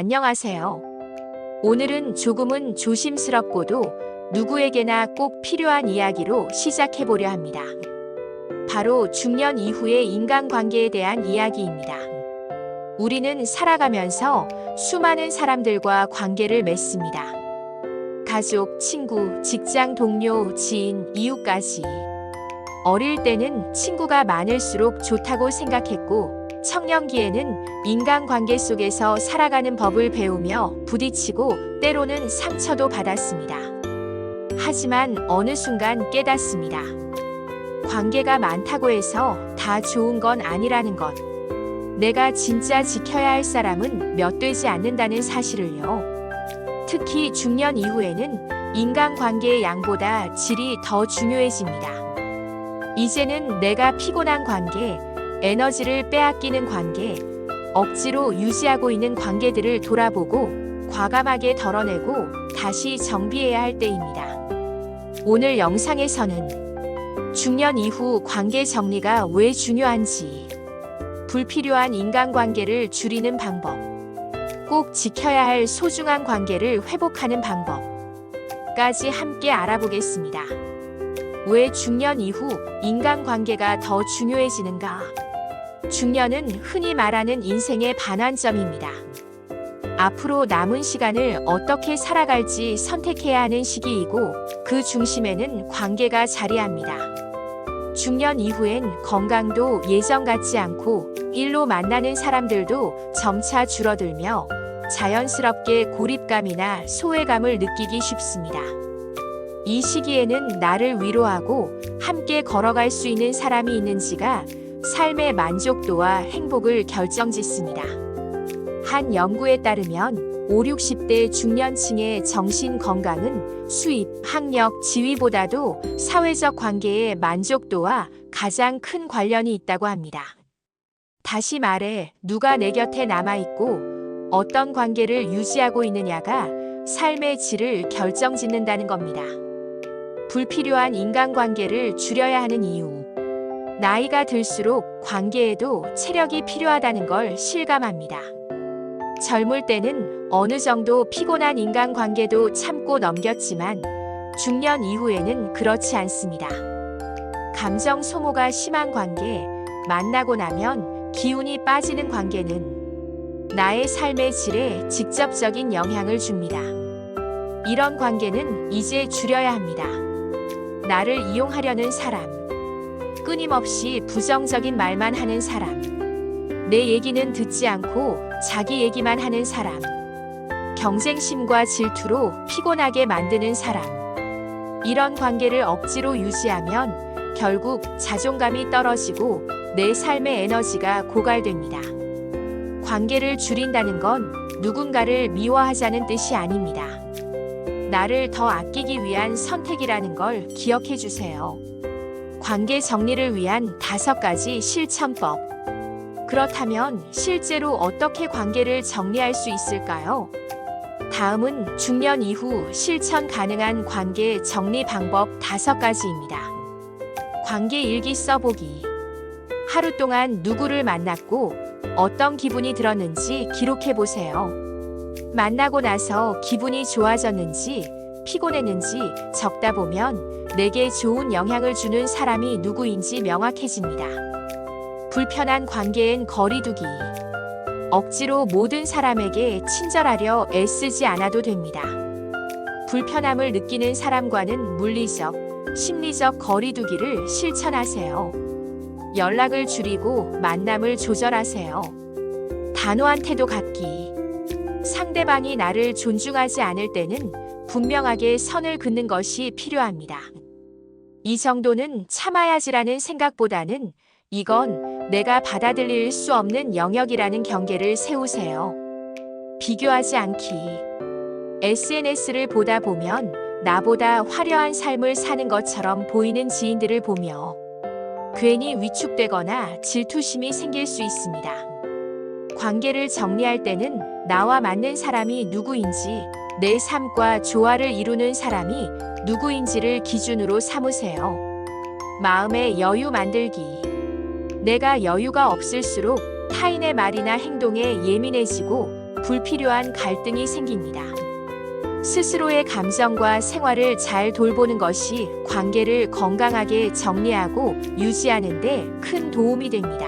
안녕하세요. 오늘은 조금은 조심스럽고도 누구에게나 꼭 필요한 이야기로 시작해보려 합니다. 바로 중년 이후의 인간관계에 대한 이야기입니다. 우리는 살아가면서 수많은 사람들과 관계를 맺습니다. 가족, 친구, 직장 동료, 지인, 이웃까지. 어릴 때는 친구가 많을수록 좋다고 생각했고, 청년기에는 인간관계 속에서 살아가는 법을 배우며 부딪히고 때로는 상처도 받았습니다. 하지만 어느 순간 깨닫습니다. 관계가 많다고 해서 다 좋은 건 아니라는 것. 내가 진짜 지켜야 할 사람은 몇 되지 않는다는 사실을요. 특히 중년 이후에는 인간관계의 양보다 질이 더 중요해집니다. 이제는 내가 피곤한 관계, 에너지를 빼앗기는 관계, 억지로 유지하고 있는 관계들을 돌아보고 과감하게 덜어내고 다시 정비해야 할 때입니다. 오늘 영상에서는 중년 이후 관계 정리가 왜 중요한지, 불필요한 인간관계를 줄이는 방법, 꼭 지켜야 할 소중한 관계를 회복하는 방법까지 함께 알아보겠습니다. 왜 중년 이후 인간관계가 더 중요해지는가? 중년은 흔히 말하는 인생의 반환점입니다. 앞으로 남은 시간을 어떻게 살아갈지 선택해야 하는 시기이고 그 중심에는 관계가 자리합니다. 중년 이후엔 건강도 예전 같지 않고 일로 만나는 사람들도 점차 줄어들며 자연스럽게 고립감이나 소외감을 느끼기 쉽습니다. 이 시기에는 나를 위로하고 함께 걸어갈 수 있는 사람이 있는지가 삶의 만족도와 행복을 결정짓습니다. 한 연구에 따르면 5, 60대 중년층의 정신 건강은 수입, 학력, 지위보다도 사회적 관계의 만족도와 가장 큰 관련이 있다고 합니다. 다시 말해, 누가 내 곁에 남아있고 어떤 관계를 유지하고 있느냐가 삶의 질을 결정짓는다는 겁니다. 불필요한 인간관계를 줄여야 하는 이유. 나이가 들수록 관계에도 체력이 필요하다는 걸 실감합니다. 젊을 때는 어느 정도 피곤한 인간관계도 참고 넘겼지만 중년 이후에는 그렇지 않습니다. 감정 소모가 심한 관계, 만나고 나면 기운이 빠지는 관계는 나의 삶의 질에 직접적인 영향을 줍니다. 이런 관계는 이제 줄여야 합니다. 나를 이용하려는 사람, 끊임없이 부정적인 말만 하는 사람, 내 얘기는 듣지 않고 자기 얘기만 하는 사람, 경쟁심과 질투로 피곤하게 만드는 사람. 이런 관계를 억지로 유지하면 결국 자존감이 떨어지고 내 삶의 에너지가 고갈됩니다. 관계를 줄인다는 건 누군가를 미워하자는 뜻이 아닙니다. 나를 더 아끼기 위한 선택이라는 걸 기억해 주세요. 관계 정리를 위한 5가지 실천법. 그렇다면 실제로 어떻게 관계를 정리할 수 있을까요? 다음은 중년 이후 실천 가능한 관계 정리 방법 5가지입니다. 관계 일기 써보기. 하루 동안 누구를 만났고 어떤 기분이 들었는지 기록해 보세요. 만나고 나서 기분이 좋아졌는지 피곤했는지 적다 보면 내게 좋은 영향을 주는 사람이 누구인지 명확해집니다. 불편한 관계엔 거리두기. 억지로 모든 사람에게 친절하려 애쓰지 않아도 됩니다. 불편함을 느끼는 사람과는 물리적, 심리적 거리두기를 실천하세요. 연락을 줄이고 만남을 조절하세요. 단호한 태도 갖기. 상대방이 나를 존중하지 않을 때는 분명하게 선을 긋는 것이 필요합니다. 이 정도는 참아야지라는 생각보다는 이건 내가 받아들일 수 없는 영역이라는 경계를 세우세요. 비교하지 않기. SNS를 보다 보면 나보다 화려한 삶을 사는 것처럼 보이는 지인들을 보며 괜히 위축되거나 질투심이 생길 수 있습니다. 관계를 정리할 때는 나와 맞는 사람이 누구인지, 내 삶과 조화를 이루는 사람이 누구인지를 기준으로 삼으세요. 마음의 여유 만들기. 내가 여유가 없을수록 타인의 말이나 행동에 예민해지고 불필요한 갈등이 생깁니다. 스스로의 감정과 생활을 잘 돌보는 것이 관계를 건강하게 정리하고 유지하는 데 큰 도움이 됩니다.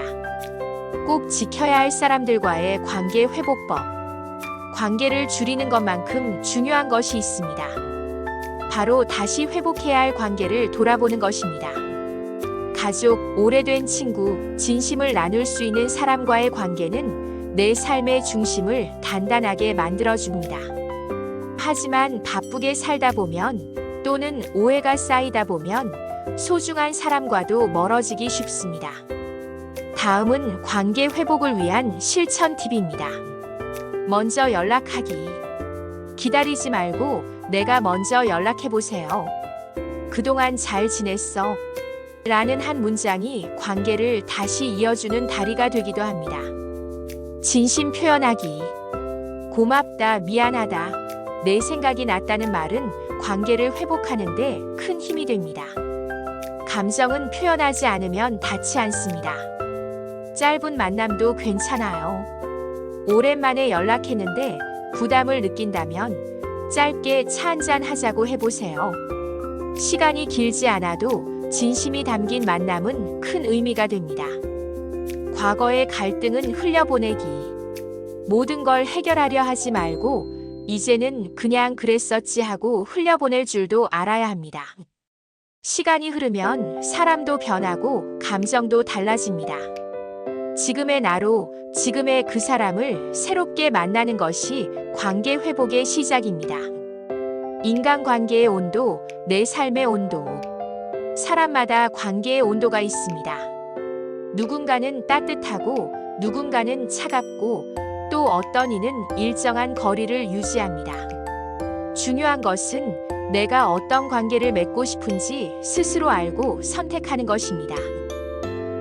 꼭 지켜야 할 사람들과의 관계 회복법. 관계를 줄이는 것만큼 중요한 것이 있습니다. 바로 다시 회복해야 할 관계를 돌아보는 것입니다. 가족, 오래된 친구, 진심을 나눌 수 있는 사람과의 관계는 내 삶의 중심을 단단하게 만들어줍니다. 하지만 바쁘게 살다 보면 또는 오해가 쌓이다 보면 소중한 사람과도 멀어지기 쉽습니다. 다음은 관계 회복을 위한 실천 팁입니다. 먼저 연락하기. 기다리지 말고 내가 먼저 연락해보세요. 그동안 잘 지냈어? 라는 한 문장이 관계를 다시 이어주는 다리가 되기도 합니다. 진심 표현하기. 고맙다, 미안하다, 내 생각이 났다는 말은 관계를 회복하는 데 큰 힘이 됩니다. 감정은 표현하지 않으면 닿지 않습니다. 짧은 만남도 괜찮아요. 오랜만에 연락했는데 부담을 느낀다면 짧게 차 한잔 하자고 해보세요. 시간이 길지 않아도 진심이 담긴 만남은 큰 의미가 됩니다. 과거의 갈등은 흘려보내기. 모든 걸 해결하려 하지 말고 이제는 그냥 그랬었지 하고 흘려보낼 줄도 알아야 합니다. 시간이 흐르면 사람도 변하고 감정도 달라집니다. 지금의 나로 지금의 그 사람을 새롭게 만나는 것이 관계 회복의 시작입니다. 인간관계의 온도, 내 삶의 온도. 사람마다 관계의 온도가 있습니다. 누군가는 따뜻하고 누군가는 차갑고 또 어떤 이는 일정한 거리를 유지합니다. 중요한 것은 내가 어떤 관계를 맺고 싶은지 스스로 알고 선택하는 것입니다.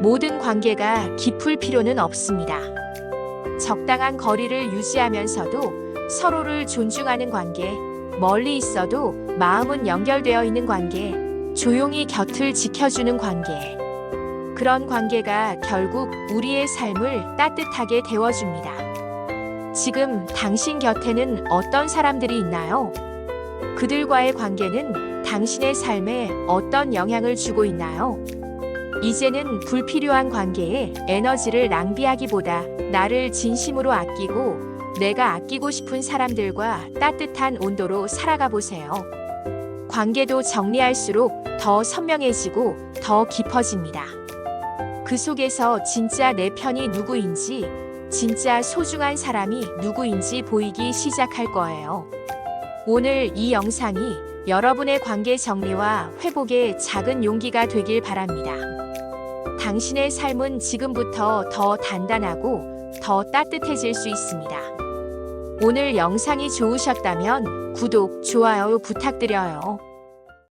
모든 관계가 깊을 필요는 없습니다. 적당한 거리를 유지하면서도 서로를 존중하는 관계, 멀리 있어도 마음은 연결되어 있는 관계, 조용히 곁을 지켜주는 관계. 그런 관계가 결국 우리의 삶을 따뜻하게 데워줍니다. 지금 당신 곁에는 어떤 사람들이 있나요? 그들과의 관계는 당신의 삶에 어떤 영향을 주고 있나요? 이제는 불필요한 관계에 에너지를 낭비하기보다 나를 진심으로 아끼고 내가 아끼고 싶은 사람들과 따뜻한 온도로 살아가 보세요. 관계도 정리할수록 더 선명해지고 더 깊어집니다. 그 속에서 진짜 내 편이 누구인지, 진짜 소중한 사람이 누구인지 보이기 시작할 거예요. 오늘 이 영상이 여러분의 관계 정리와 회복에 작은 용기가 되길 바랍니다. 당신의 삶은 지금부터 더 단단하고 더 따뜻해질 수 있습니다. 오늘 영상이 좋으셨다면 구독, 좋아요 부탁드려요.